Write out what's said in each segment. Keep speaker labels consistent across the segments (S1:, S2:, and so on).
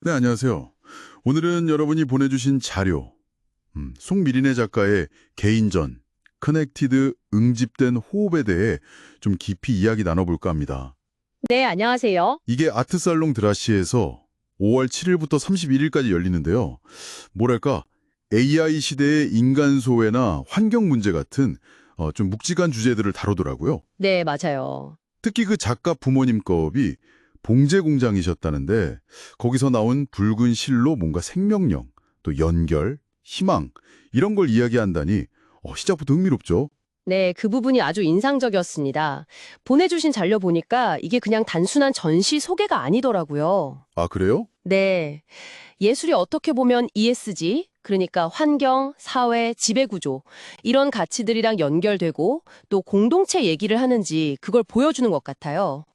S1: 네, 안녕하세요. 오늘은 여러분이 보내주신 자료, 송미린의 작가의 개인전, 커넥티드 응집된 호흡에 대해 좀 깊이 이야기 나눠볼까 합니다.
S2: 네, 안녕하세요.
S1: 이게 아트살롱 드라시에서 5월 7일부터 31일까지 열리는데요. 뭐랄까, AI 시대의 인간 소외나 환경 문제 같은 좀 묵직한 주제들을 다루더라고요.
S2: 네, 맞아요.
S1: 특히 그 작가 부모님 거업이 봉제 공장이셨다는데 거기서 나온 붉은 실로 뭔가 생명력, 또 연결, 희망 이런 걸 이야기한다니 시작부터 흥미롭죠?
S2: 네, 그 부분이 아주 인상적이었습니다. 보내주신 자료 보니까 이게 그냥 단순한 전시 소개가 아니더라고요.
S1: 아, 그래요?
S2: 네, 예술이 어떻게 보면 ESG, 그러니까 환경, 사회, 지배구조, 이런 가치들이랑 연결되고 또 공동체 얘기를 하는지 그걸 보여주는 것 같아요.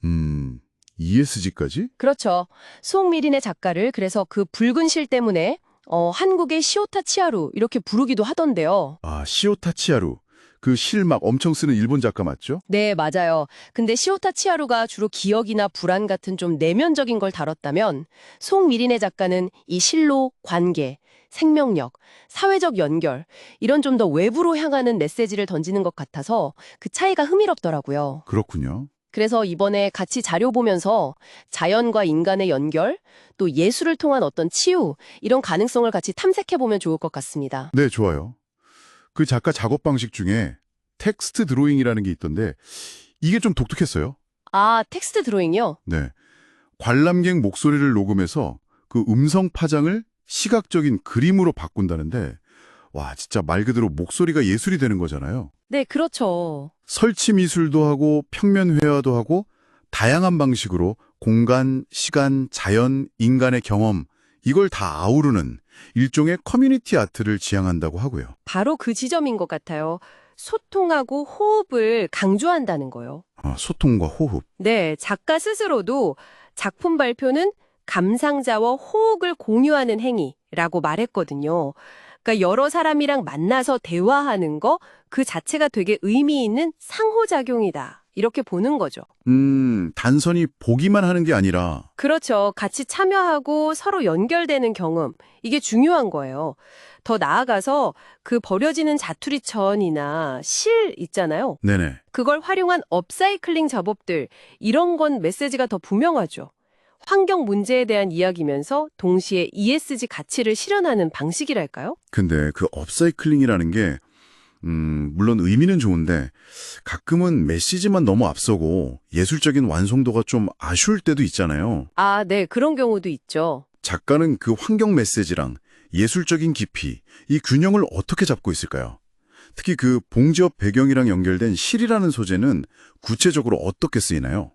S1: ESG까지?
S2: 그렇죠. 수옥미린의 작가를 그래서 그 붉은 실 때문에 한국의 시오타 치하루 이렇게 부르기도 하던데요.
S1: 아, 시오 타치야루. 그 실 막 엄청 쓰는 일본 작가 맞죠?
S2: 네, 맞아요. 근데 시오타 치하루가 주로 기억이나 불안 같은 좀 내면적인 걸 다뤘다면 송미린의 작가는 이 실로 관계, 생명력, 사회적 연결 이런 좀 더 외부로 향하는 메시지를 던지는 것 같아서 그 차이가 흥미롭더라고요.
S1: 그렇군요.
S2: 그래서 이번에 같이 자료 보면서 자연과 인간의 연결, 또 예술을 통한 어떤 치유 이런 가능성을 같이 탐색해 보면 좋을 것 같습니다.
S1: 네, 좋아요. 그 작가 작업 방식 중에 텍스트 드로잉이라는 게 있던데 이게 좀 독특했어요.
S2: 아, 텍스트 드로잉이요?
S1: 네. 관람객 목소리를 녹음해서 그 음성 파장을 시각적인 그림으로 바꾼다는데 와, 진짜 말 그대로 목소리가 예술이 되는 거잖아요.
S2: 네, 그렇죠.
S1: 설치 미술도 하고 평면 회화도 하고 다양한 방식으로 공간, 시간, 자연, 인간의 경험 이걸 다 아우르는 일종의 커뮤니티 아트를 지향한다고 하고요.
S2: 바로 그 지점인 것 같아요. 소통하고 호흡을 강조한다는 거요.
S1: 소통과 호흡.
S2: 네, 작가 스스로도 작품 발표는 감상자와 호흡을 공유하는 행위라고 말했거든요. 그러니까 여러 사람이랑 만나서 대화하는 거 그 자체가 되게 의미 있는 상호작용이다. 이렇게 보는 거죠.
S1: 단순히 보기만 하는 게 아니라
S2: 그렇죠. 같이 참여하고 서로 연결되는 경험. 이게 중요한 거예요. 더 나아가서 그 버려지는 자투리천이나 실 있잖아요.
S1: 네네.
S2: 그걸 활용한 업사이클링 작업들, 이런 건 메시지가 더 분명하죠. 환경 문제에 대한 이야기면서 동시에 ESG 가치를 실현하는 방식이랄까요?
S1: 근데 그 업사이클링이라는 게 물론 의미는 좋은데 가끔은 메시지만 너무 앞서고 예술적인 완성도가 좀 아쉬울 때도 있잖아요.
S2: 아, 네, 그런 경우도 있죠.
S1: 작가는 그 환경 메시지랑 예술적인 깊이, 이 균형을 어떻게 잡고 있을까요? 특히 그 봉지업 배경이랑 연결된 실이라는 소재는 구체적으로 어떻게 쓰이나요?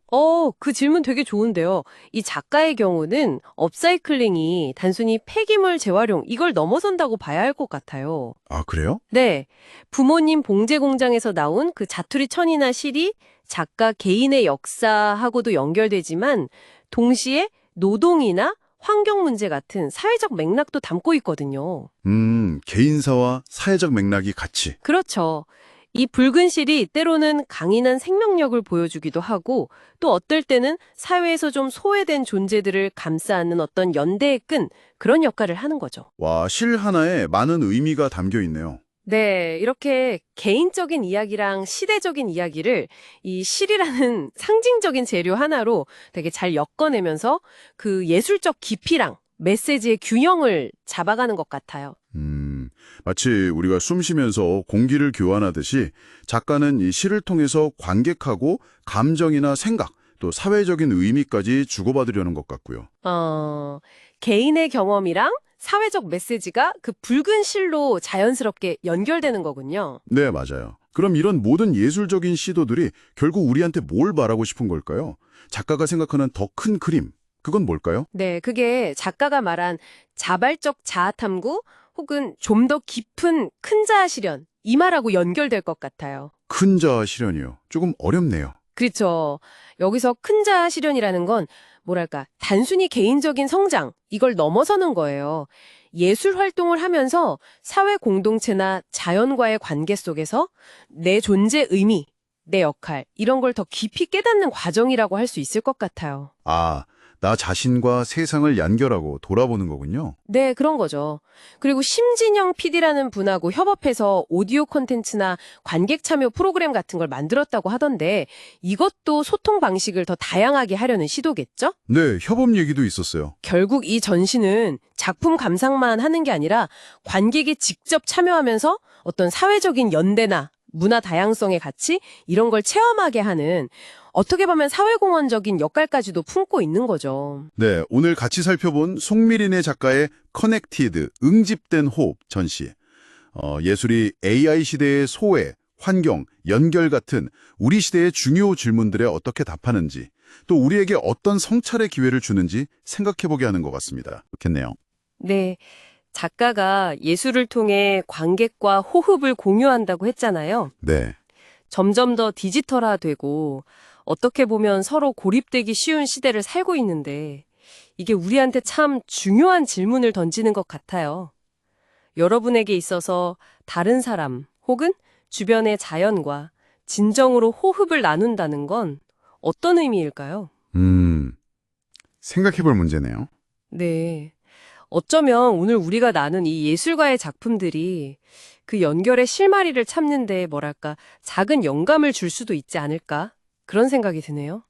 S2: 그 질문 되게 좋은데요. 이 작가의 경우는 업사이클링이 단순히 폐기물 재활용, 이걸 넘어선다고 봐야 할 것 같아요.
S1: 아, 그래요?
S2: 네. 부모님 봉제 공장에서 나온 그 자투리 천이나 실이 작가 개인의 역사하고도 연결되지만 동시에 노동이나 환경 문제 같은 사회적 맥락도 담고 있거든요.
S1: 개인사와 사회적 맥락이 같이.
S2: 그렇죠. 이 붉은 실이 때로는 강인한 생명력을 보여주기도 하고 또 어떨 때는 사회에서 좀 소외된 존재들을 감싸 안는 어떤 연대의 끈, 그런 역할을 하는 거죠.
S1: 와, 실 하나에 많은 의미가 담겨 있네요.
S2: 네, 이렇게 개인적인 이야기랑 시대적인 이야기를 이 실이라는 상징적인 재료 하나로 되게 잘 엮어내면서 그 예술적 깊이랑 메시지의 균형을 잡아가는 것 같아요.
S1: 마치 우리가 숨 쉬면서 공기를 교환하듯이 작가는 이 시를 통해서 관객하고 감정이나 생각, 또 사회적인 의미까지 주고받으려는 것 같고요.
S2: 개인의 경험이랑 사회적 메시지가 그 붉은 실로 자연스럽게 연결되는 거군요.
S1: 네, 맞아요. 그럼 이런 모든 예술적인 시도들이 결국 우리한테 뭘 말하고 싶은 걸까요? 작가가 생각하는 더 큰 그림, 그건 뭘까요?
S2: 네, 그게 작가가 말한 자발적 자아 탐구 혹은 좀 더 깊은 큰 자아 실현, 이 말하고 연결될 것 같아요.
S1: 큰 자아 실현이요. 조금 어렵네요.
S2: 그렇죠. 여기서 큰 자아 실현이라는 건 뭐랄까, 단순히 개인적인 성장, 이걸 넘어서는 거예요. 예술 활동을 하면서 사회 공동체나 자연과의 관계 속에서 내 존재 의미, 내 역할, 이런 걸 더 깊이 깨닫는 과정이라고 할 수 있을 것 같아요.
S1: 아, 나 자신과 세상을 연결하고 돌아보는 거군요.
S2: 네, 그런 거죠. 그리고 심진영 PD라는 분하고 협업해서 오디오 콘텐츠나 관객 참여 프로그램 같은 걸 만들었다고 하던데 이것도 소통 방식을 더 다양하게 하려는 시도겠죠?
S1: 네, 협업 얘기도 있었어요.
S2: 결국 이 전시는 작품 감상만 하는 게 아니라 관객이 직접 참여하면서 어떤 사회적인 연대나 문화 다양성의 가치 이런 걸 체험하게 하는 어떻게 보면 사회공헌적인 역할까지도 품고 있는 거죠.
S1: 네, 오늘 같이 살펴본 송미린의 작가의 커넥티드, 응집된 호흡 전시. 예술이 AI 시대의 소외, 환경, 연결 같은 우리 시대의 중요 질문들에 어떻게 답하는지, 또 우리에게 어떤 성찰의 기회를 주는지 생각해보게 하는 것 같습니다. 좋겠네요.
S2: 네. 작가가 예술을 통해 관객과 호흡을 공유한다고 했잖아요.
S1: 네,
S2: 점점 더 디지털화되고 어떻게 보면 서로 고립되기 쉬운 시대를 살고 있는데 이게 우리한테 참 중요한 질문을 던지는 것 같아요. 여러분에게 있어서 다른 사람 혹은 주변의 자연과 진정으로 호흡을 나눈다는 건 어떤 의미일까요?
S1: 생각해볼 문제네요.
S2: 네. 어쩌면 오늘 우리가 나눈 이 예술가의 작품들이 그 연결의 실마리를 찾는데 뭐랄까 작은 영감을 줄 수도 있지 않을까? 그런 생각이 드네요.